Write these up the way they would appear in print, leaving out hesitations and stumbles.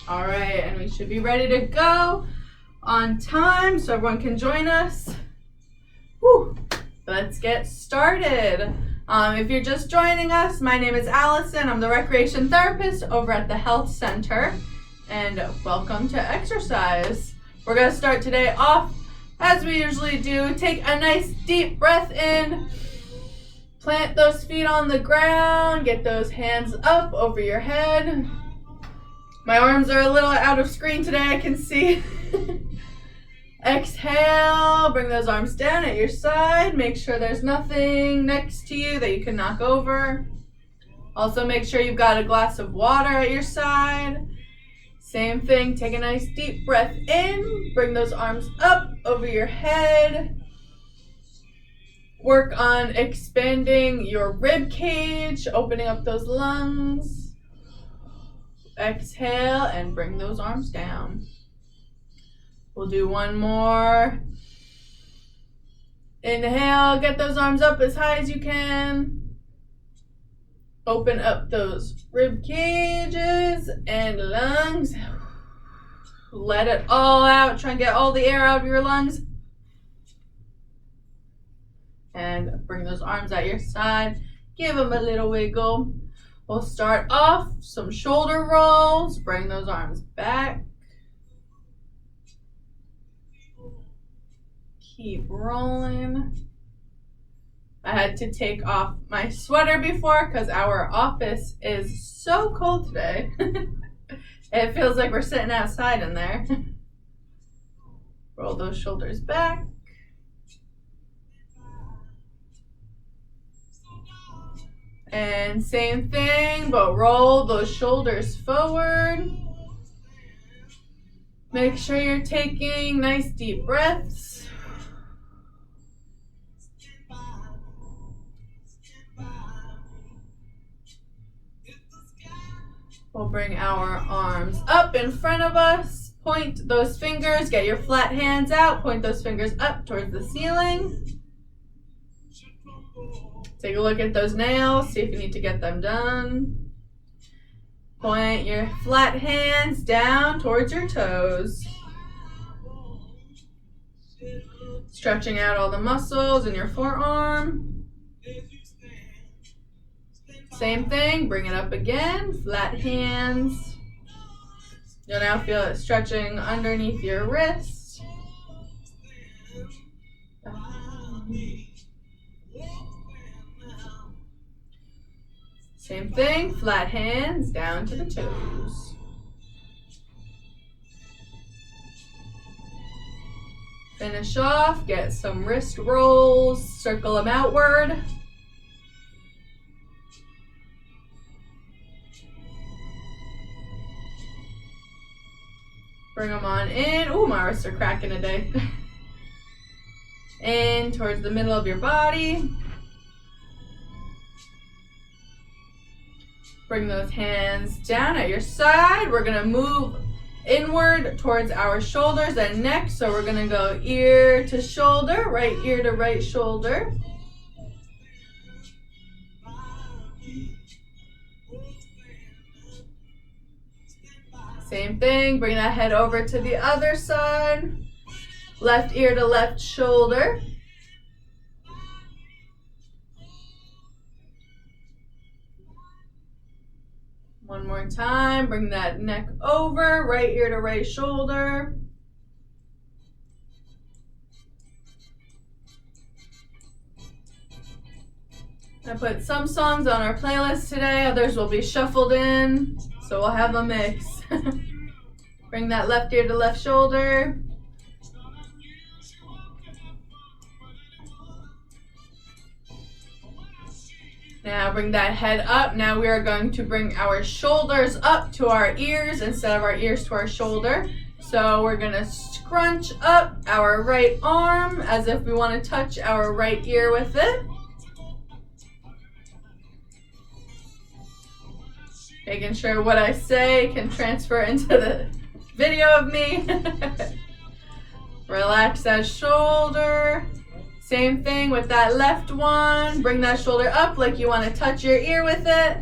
All right, and we should be ready to go on time so everyone can join us. Whew. Let's get started. If you're just joining us, my name is Allison. I'm the recreation therapist over at the health center, and welcome to exercise. We're going to start today off as we usually do. Take a nice deep breath in. Plant those feet on the ground. Get those hands up over your head. My arms are a little out of screen today, I can see. Exhale, bring those arms down at your side. Make sure there's nothing next to you that you can knock over. Also make sure you've got a glass of water at your side. Same thing, take a nice deep breath in. Bring those arms up over your head. Work on expanding your rib cage, opening up those lungs. Exhale and bring those arms down. We'll do one more. Inhale, get those arms up as high as you can. Open up those rib cages and lungs. Let it all out. Try and get all the air out of your lungs. And bring those arms at your side. Give them a little wiggle. We'll start off some shoulder rolls. Bring those arms back. Keep rolling. I had to take off my sweater before because our office is so cold today. It feels like we're sitting outside in there. Roll those shoulders back. And same thing, but roll those shoulders forward. Make sure you're taking nice deep breaths. We'll bring our arms up in front of us. Point those fingers, get your flat hands out. Point those fingers up towards the ceiling. Take a look at those nails, see if you need to get them done. Point your flat hands down towards your toes. Stretching out all the muscles in your forearm. Same thing, bring it up again, flat hands. You'll now feel it stretching underneath your wrist. Same thing, flat hands down to the toes. Finish off, get some wrist rolls, circle them outward. Bring them on in. Ooh, my wrists are cracking today. In towards the middle of your body. Bring those hands down at your side. We're gonna move inward towards our shoulders and neck. So we're gonna go ear to shoulder, right ear to right shoulder. Same thing, bring that head over to the other side. Left ear to left shoulder. One more time, bring that neck over, right ear to right shoulder. I put some songs on our playlist today, others will be shuffled in, so we'll have a mix. Bring that left ear to left shoulder. Now bring that head up. Now we are going to bring our shoulders up to our ears instead of our ears to our shoulder. So we're going to scrunch up our right arm as if we want to touch our right ear with it. Making sure what I say can transfer into the video of me. Relax that shoulder. Same thing with that left one. Bring that shoulder up like you want to touch your ear with it.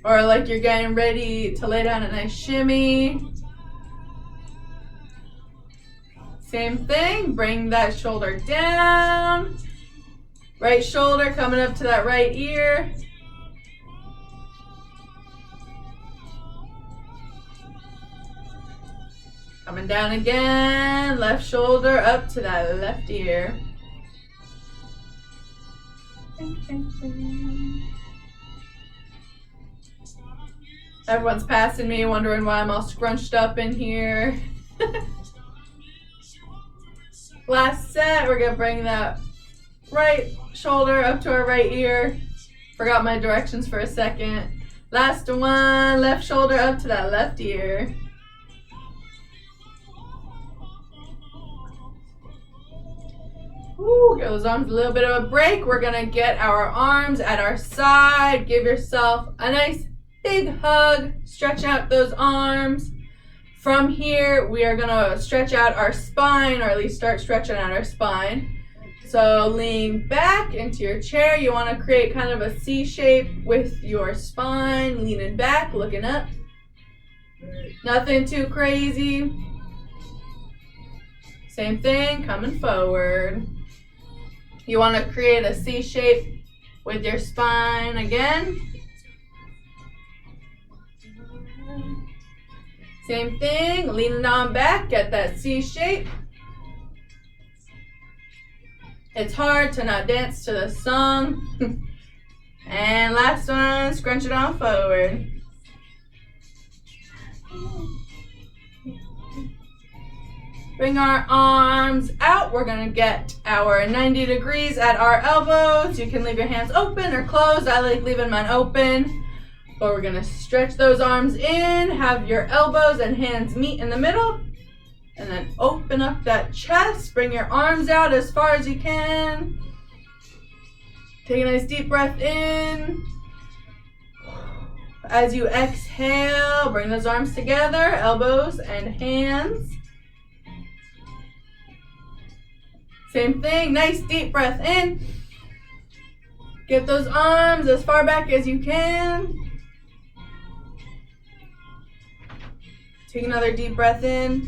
Or like you're getting ready to lay down a nice shimmy. Same thing, bring that shoulder down. Right shoulder coming up to that right ear. Coming down again, left shoulder up to that left ear. Everyone's passing me, wondering why I'm all scrunched up in here. Last set, we're gonna bring that right shoulder up to our right ear. Forgot my directions for a second. Last one, left shoulder up to that left ear. Ooh, give those arms a little bit of a break. We're gonna get our arms at our side. Give yourself a nice big hug. Stretch out those arms. From here, we are gonna stretch out our spine, or at least start stretching out our spine. So lean back into your chair. You wanna create kind of a C shape with your spine, leaning back, looking up. Nothing too crazy. Same thing, coming forward. You wanna create a C shape with your spine again. Same thing, leaning on back, get that C shape. It's hard to not dance to the song. And last one, scrunch it on forward. Bring our arms out. We're gonna get our 90 degrees at our elbows. You can leave your hands open or closed. I like leaving mine open. But we're gonna stretch those arms in, have your elbows and hands meet in the middle, and then open up that chest. Bring your arms out as far as you can. Take a nice deep breath in. As you exhale, bring those arms together, elbows and hands. Same thing, nice deep breath in. Get those arms as far back as you can. Take another deep breath in.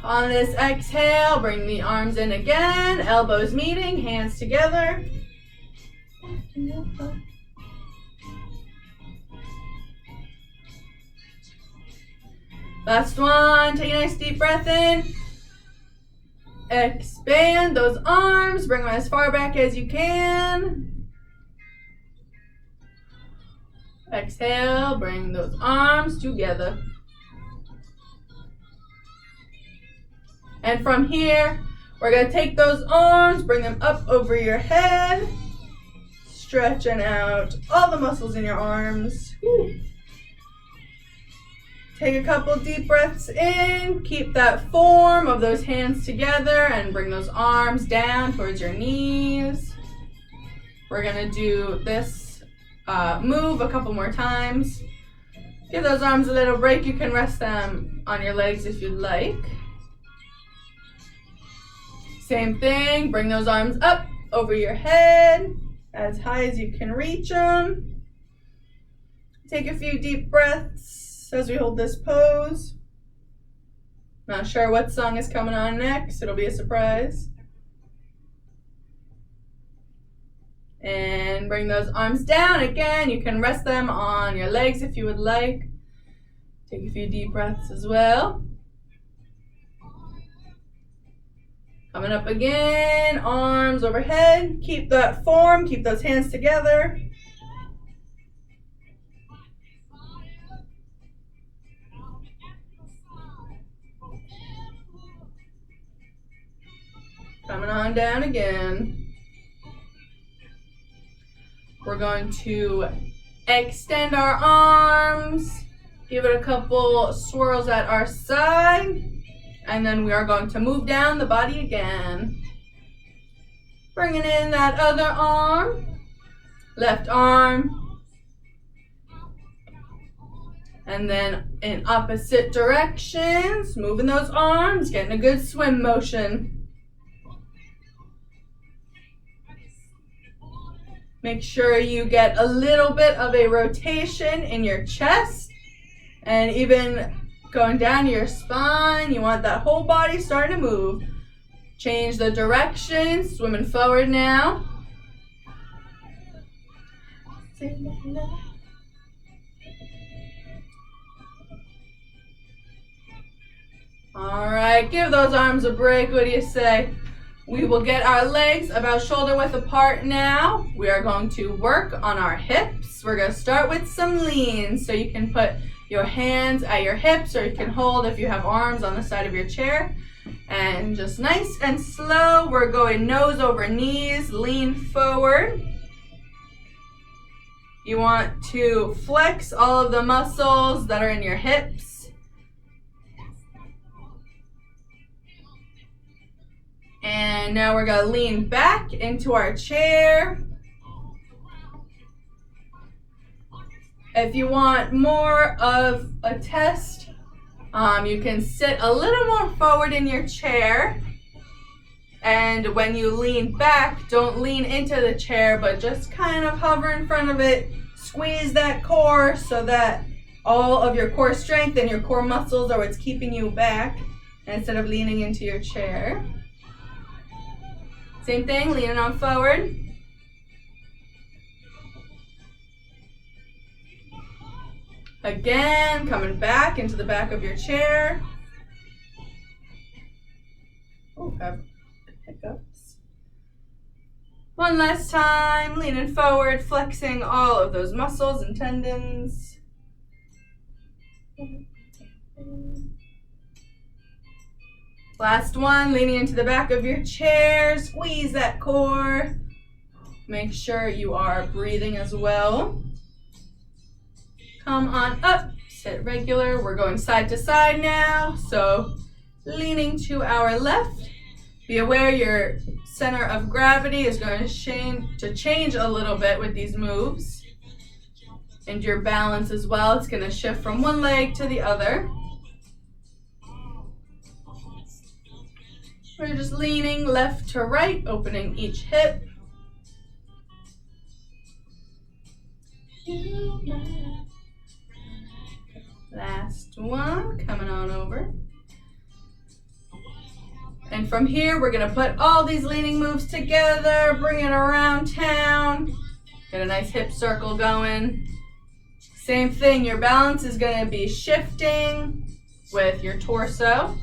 On this exhale, bring the arms in again, elbows meeting, hands together. Last one, take a nice deep breath in. Expand those arms, bring them as far back as you can. Exhale, bring those arms together. And from here, we're going to take those arms, bring them up over your head, stretching out all the muscles in your arms. Whew. Take a couple deep breaths in, keep that form of those hands together, and bring those arms down towards your knees. We're going to do this move a couple more times. Give those arms a little break. You can rest them on your legs if you'd like. Same thing, bring those arms up over your head as high as you can reach them. Take a few deep breaths as we hold this pose. Not sure what song is coming on next. It'll be a surprise. And bring those arms down again. You can rest them on your legs if you would like. Take a few deep breaths as well. Coming up again, arms overhead. Keep that form, keep those hands together. Coming on down again. We're going to extend our arms, give it a couple swirls at our side, and then we are going to move down the body again. Bringing in that other arm, left arm, and then in opposite directions, moving those arms, getting a good swim motion. Make sure you get a little bit of a rotation in your chest and even going down your spine. You want that whole body starting to move. Change the direction, swimming forward now. All right, give those arms a break. What do you say? We will get our legs about shoulder width apart now. We are going to work on our hips. We're going to start with some leans. So you can put your hands at your hips, or you can hold if you have arms on the side of your chair. And just nice and slow, we're going nose over knees, lean forward. You want to flex all of the muscles that are in your hips. And now we're going to lean back into our chair. If you want more of a test, you can sit a little more forward in your chair. And when you lean back, don't lean into the chair, but just kind of hover in front of it. Squeeze that core so that all of your core strength and your core muscles are what's keeping you back instead of leaning into your chair. Same thing, leaning on forward. Again, coming back into the back of your chair. Oh, have hiccups. One last time, leaning forward, flexing all of those muscles and tendons. Last one, leaning into the back of your chair, squeeze that core. Make sure you are breathing as well. Come on up, sit regular. We're going side to side now. So leaning to our left. Be aware your center of gravity is going to change a little bit with these moves. And your balance as well. It's going to shift from one leg to the other. We're just leaning left to right, opening each hip. Last one, coming on over. And from here, we're going to put all these leaning moves together, bring it around town. Get a nice hip circle going. Same thing, your balance is going to be shifting with your torso.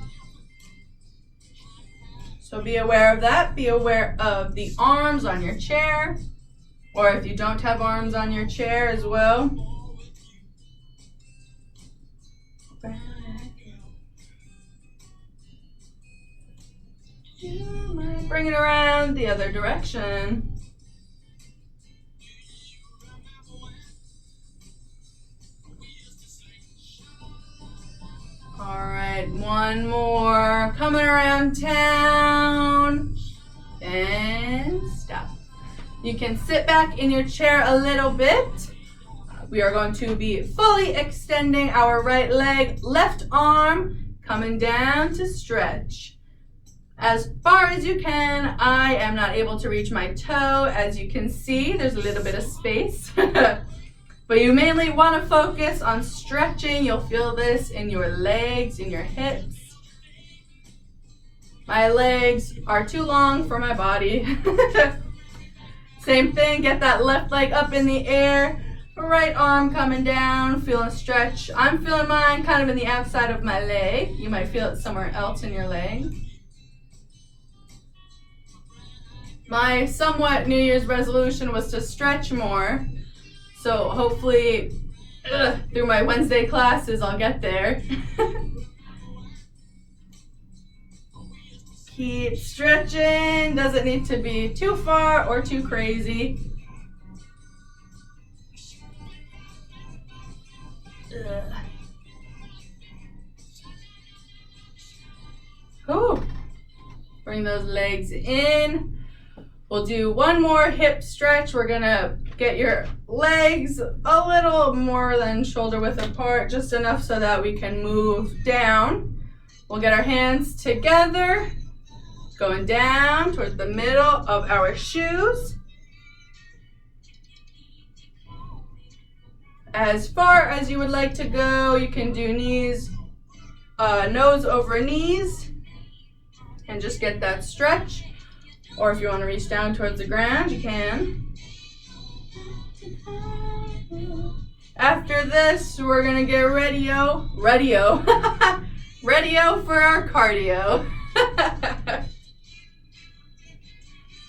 So be aware of that. Be aware of the arms on your chair, or if you don't have arms on your chair as well. Bring it around the other direction. All right, one more. Coming around town. And stop. You can sit back in your chair a little bit. We are going to be fully extending our right leg, left arm, coming down to stretch. As far as you can. I am not able to reach my toe. As you can see, there's a little bit of space. But you mainly want to focus on stretching. You'll feel this in your legs, in your hips. My legs are too long for my body. Same thing, get that left leg up in the air. Right arm coming down, feeling a stretch. I'm feeling mine kind of in the outside of my leg. You might feel it somewhere else in your leg. My somewhat New Year's resolution was to stretch more. So hopefully through my Wednesday classes, I'll get there. Keep stretching. Doesn't need to be too far or too crazy. Ooh. Bring those legs in. We'll do one more hip stretch. We're gonna get your legs a little more than shoulder width apart, just enough so that we can move down. We'll get our hands together, going down towards the middle of our shoes. as far as you would like to go. You can do knees, nose over knees, and just get that stretch. Or if you want to reach down towards the ground, you can. After this, we're gonna get ready-o for our cardio.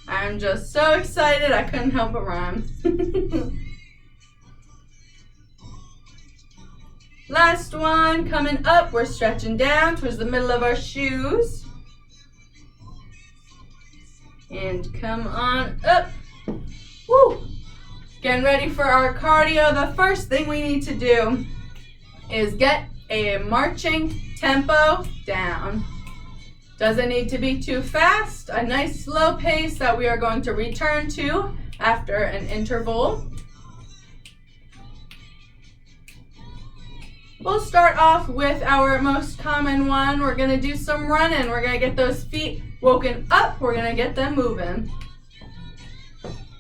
I'm just so excited, I couldn't help but rhyme. Last one, coming up, we're stretching down towards the middle of our shoes. And come on up. Woo! Getting ready for our cardio. The first thing we need to do is get a marching tempo down. Doesn't need to be too fast. A nice slow pace that we are going to return to after an interval. We'll start off with our most common one. We're gonna do some running. We're gonna get those feet woken up. We're gonna get them moving.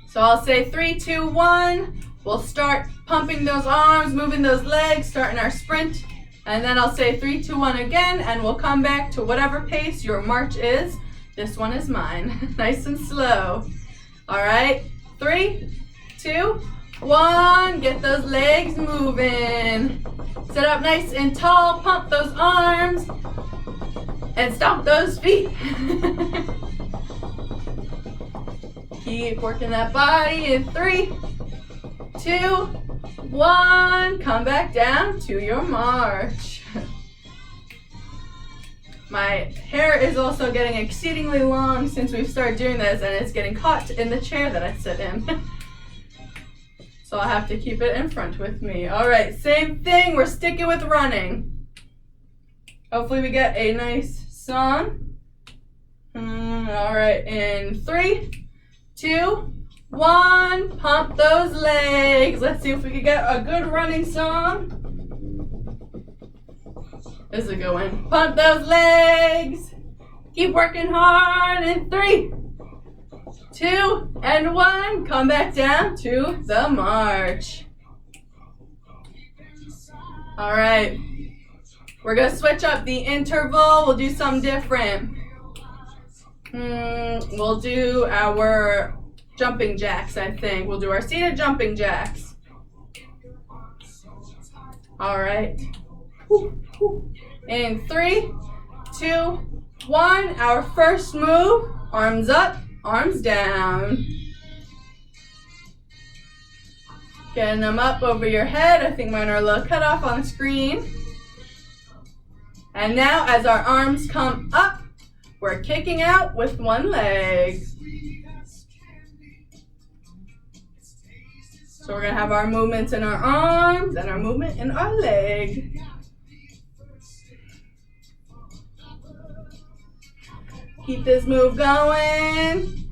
So I'll say 3, 2, 1. We'll start pumping those arms, moving those legs, starting our sprint. And then I'll say 3, 2, 1 again, and we'll come back to whatever pace your march is. This one is mine. Nice and slow. All right, 3, 2, 1. Get those legs moving. Sit up nice and tall, pump those arms, and stomp those feet. Keep working that body in 3, 2, 1. Come back down to your march. My hair is also getting exceedingly long since we've started doing this, and it's getting caught in the chair that I sit in. So I'll have to keep it in front with me. All right, same thing. We're sticking with running. Hopefully we get a nice song. All right, in 3, 2, 1. Pump those legs. Let's see if we can get a good running song. This is a good one. Pump those legs. Keep working hard. In 3, 2, and 1. Come back down to the march. All right. We're going to switch up the interval. We'll do something different. We'll do our jumping jacks, I think. We'll do our seated jumping jacks. All right. In 3, 2, 1. Our first move. Arms up, arms down. Getting them up over your head. I think mine are a little cut off on the screen. And now as our arms come up, we're kicking out with one leg. So we're going to have our movements in our arms and our movement in our leg. Keep this move going.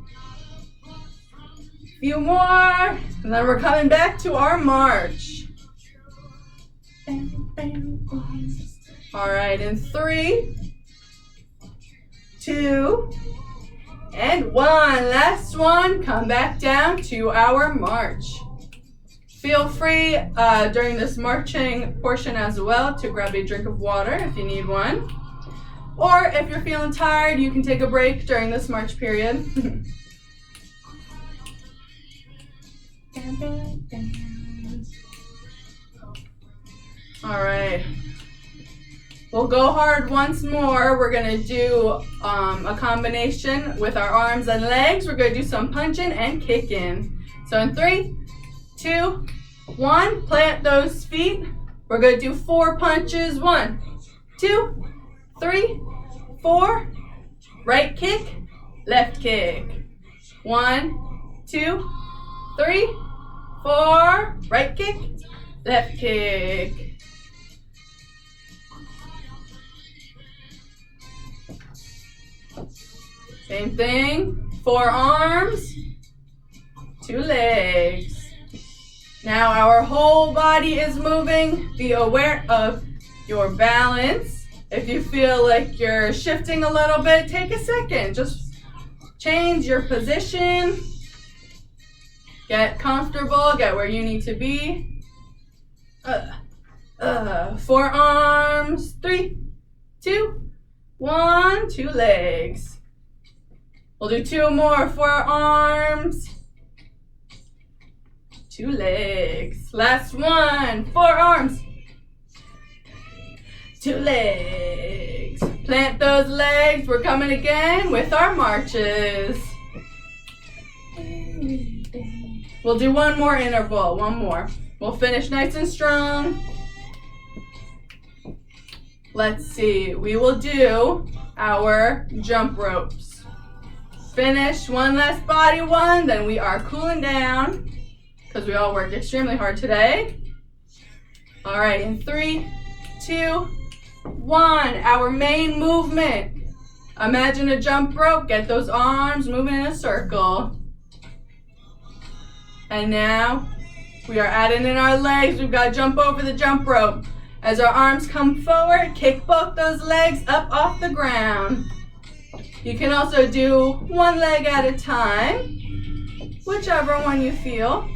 A few more. And then we're coming back to our march. All right, in 3, 2, and 1. Last one. Come back down to our march. Feel free during this marching portion as well to grab a drink of water if you need one. Or if you're feeling tired, you can take a break during this march period. All right. We'll go hard once more. We're going to do a combination with our arms and legs. We're going to do some punching and kicking. So in 3, 2, 1, plant those feet. We're going to do 4 punches. 1, 2, 3, 4. Right kick, left kick. 1, 2, 3, 4. Right kick, left kick. Same thing. 4 arms, 2 legs. Now our whole body is moving. Be aware of your balance. If you feel like you're shifting a little bit, take a second. Just change your position. Get comfortable. Get where you need to be. Forearms. 3, 2, 1. 2 legs. We'll do 2 more. Forearms. 2 legs. Last one. Forearms. 2 legs. Plant those legs. We're coming again with our marches. We'll do 1 more interval. 1 more. We'll finish nice and strong. Let's see. We will do our jump ropes. Finish 1 last body one. Then we are cooling down because we all worked extremely hard today. All right. In 3, 2, 1. Our main movement. Imagine a jump rope. Get those arms moving in a circle. And now we are adding in our legs. We've got to jump over the jump rope. As our arms come forward, kick both those legs up off the ground. You can also do 1 leg at a time, whichever one you feel.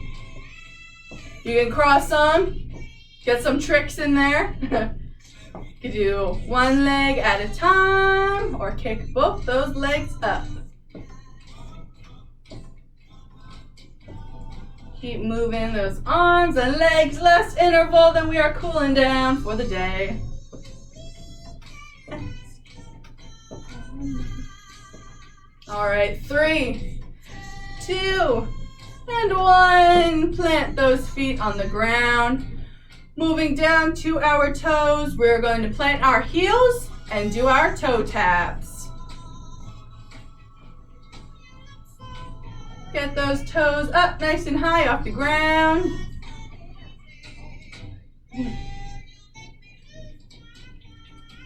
You can cross them, get some tricks in there. You can do 1 leg at a time or kick both those legs up. Keep moving those arms and legs. Last interval, then we are cooling down for the day. All right, 3, 2, and 1. Plant those feet on the ground. Moving down to our toes, we're going to plant our heels and do our toe taps. Get those toes up nice and high off the ground.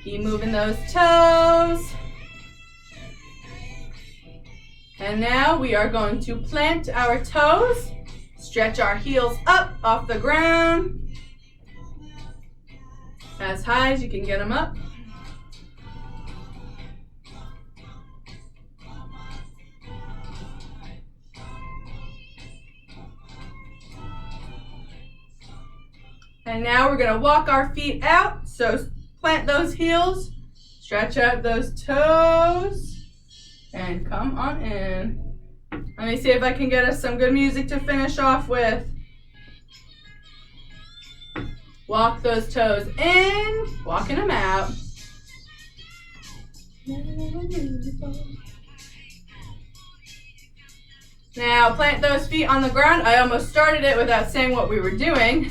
Keep moving those toes. And now we are going to plant our toes, stretch our heels up off the ground, as high as you can get them up. And now we're going to walk our feet out. So plant those heels, stretch out those toes, and come on in. Let me see if I can get us some good music to finish off with. Walk those toes in, walking them out. Now plant those feet on the ground. I almost started it without saying what we were doing.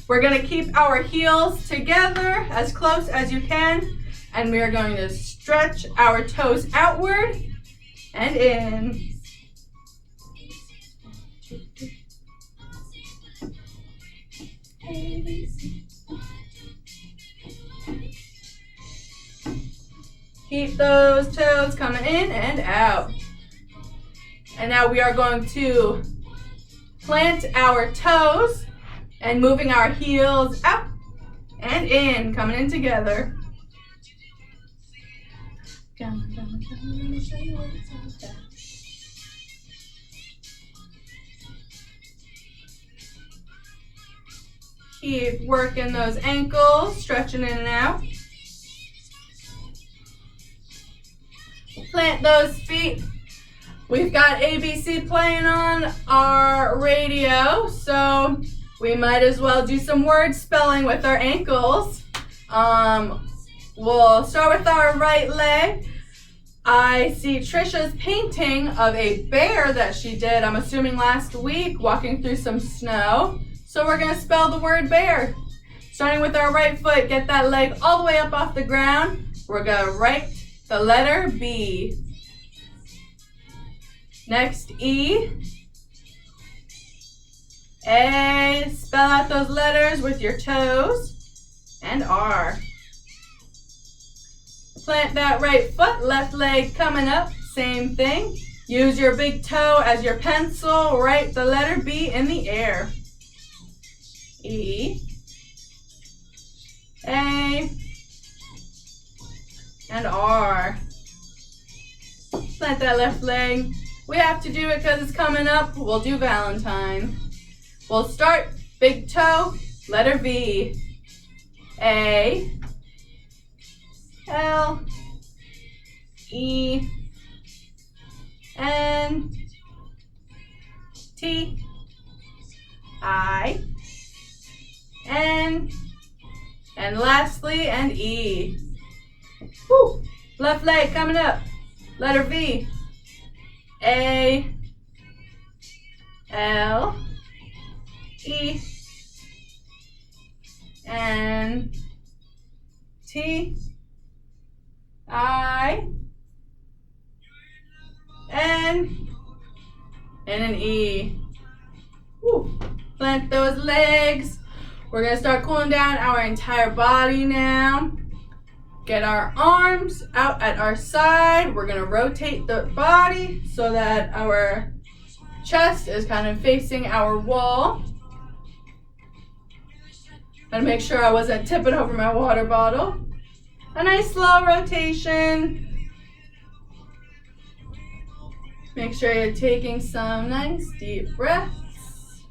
We're going to keep our heels together as close as you can, and we are going to stretch our toes outward and in. Keep those toes coming in and out. And now we are going to plant our toes and moving our heels out and in, coming in together. Keep working those ankles, stretching in and out. Plant those feet. We've got ABC playing on our radio, so we might as well do some word spelling with our ankles. We'll start with our right leg. I see Trisha's painting of a bear that she did, I'm assuming last week, walking through some snow. So we're going to spell the word bear. Starting with our right foot, get that leg all the way up off the ground. We're going to write the letter B. Next, E. A. Spell out those letters with your toes. And R. Plant that right foot, left leg coming up, same thing. Use your big toe as your pencil. Write the letter B in the air. E. A. And R. Plant that left leg. We have to do it because it's coming up. We'll do Valentine. We'll start big toe, Letter V. A, L, E, N, T, I, N, and lastly, and E. Woo. Left leg coming up. Letter V. A, L, E, N, T, I, N, and an E. Woo. Plant those legs. We're going to start cooling down our entire body now. Get our arms out at our side. We're going to rotate the body so that our chest is kind of facing our wall. Gotta make sure I wasn't tipping over my water bottle. A nice slow rotation. Make sure you're taking some nice deep breaths.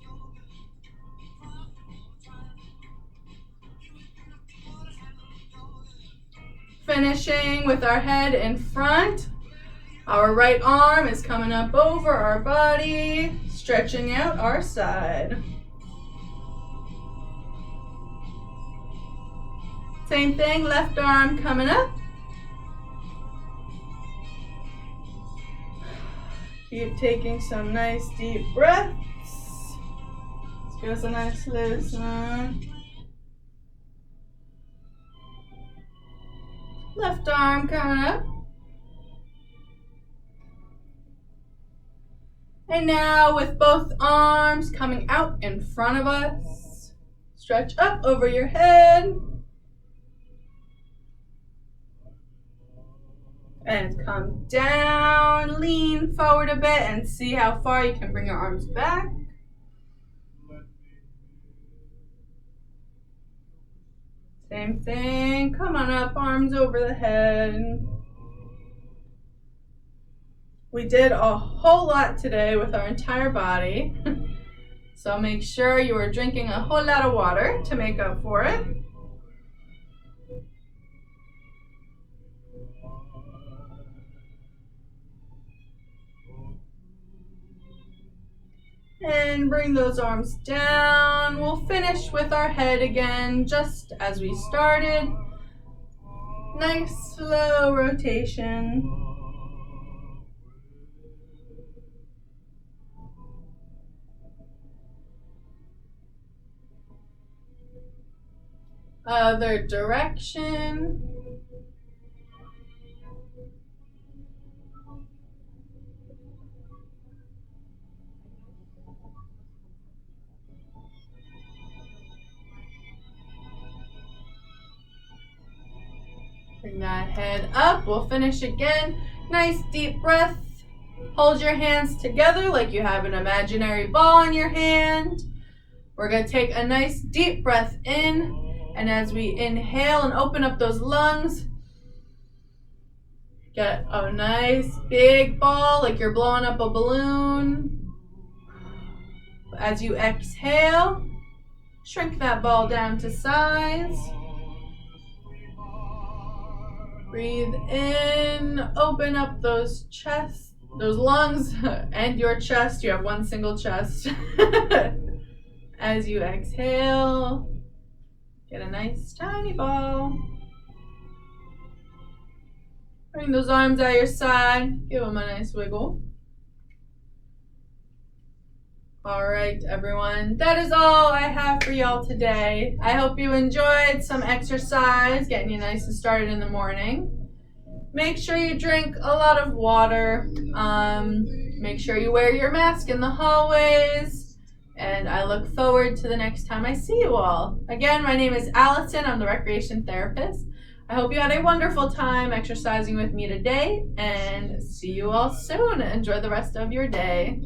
Finishing with our head in front. Our right arm is coming up over our body, stretching out our side. Same thing, left arm coming up. Keep taking some nice deep breaths. Let's give us a nice listen. Left arm coming up. And now with both arms coming out in front of us, stretch up over your head. And come down, lean forward a bit and see how far you can bring your arms back. Same thing, come on up, arms over the head. We did a whole lot today with our entire body. So make sure you are drinking a whole lot of water to make up for it. And bring those arms down. We'll finish with our head again, just as we started. Nice slow rotation. Other direction. Bring that head up. We'll finish again. Nice deep breath. Hold your hands together like you have an imaginary ball in your hand. We're going to take a nice deep breath in. And as we inhale and open up those lungs, get a nice big ball like you're blowing up a balloon. As you exhale, shrink that ball down to size. Breathe in, open up those lungs and your chest. You have one single chest. As you exhale, get a nice tiny ball. Bring those arms at your side. Give them a nice wiggle. All right, everyone. That is all I have for y'all today. I hope you enjoyed some exercise, getting you nice and started in the morning. Make sure you drink a lot of water. Make sure you wear your mask in the hallways. And I look forward to the next time I see you all. Again, my name is Allison. I'm the recreation therapist. I hope you had a wonderful time exercising with me today, and see you all soon. Enjoy the rest of your day.